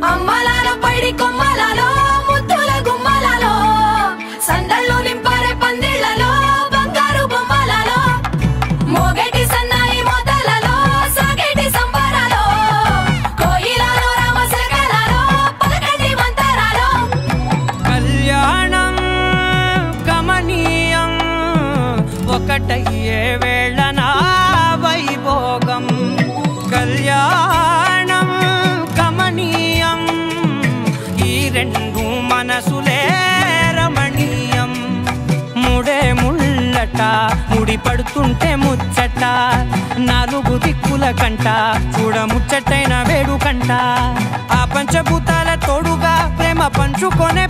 అమ్మలాలో పైడి కొమ్మలలో ముద్దుల గుమ్మలలో సందళ్ళు నింపారే పందిళ్లలో బంగారు బొమ్మలలో మోగేటి సన్నాయి మోతలలో సాగేటి సంబరాలో కోయిలలో రామశకలలో పలకండి మంతరాలో కళ్యాణం గమనీయం ఒకటయ్యే వేళనా వైభోగం కళ్యాణం గమనీయం ఈ రెండు మనసులే రమణీయం ముడే ముళ్ళట ముడి పడుతుంటే ముచ్చట నాలుగు దిక్కుల కంట చూడ ముచ్చటైన వేడుకంట ఆ పంచభూతాల తోడుగా ప్రేమ పంచుకొనే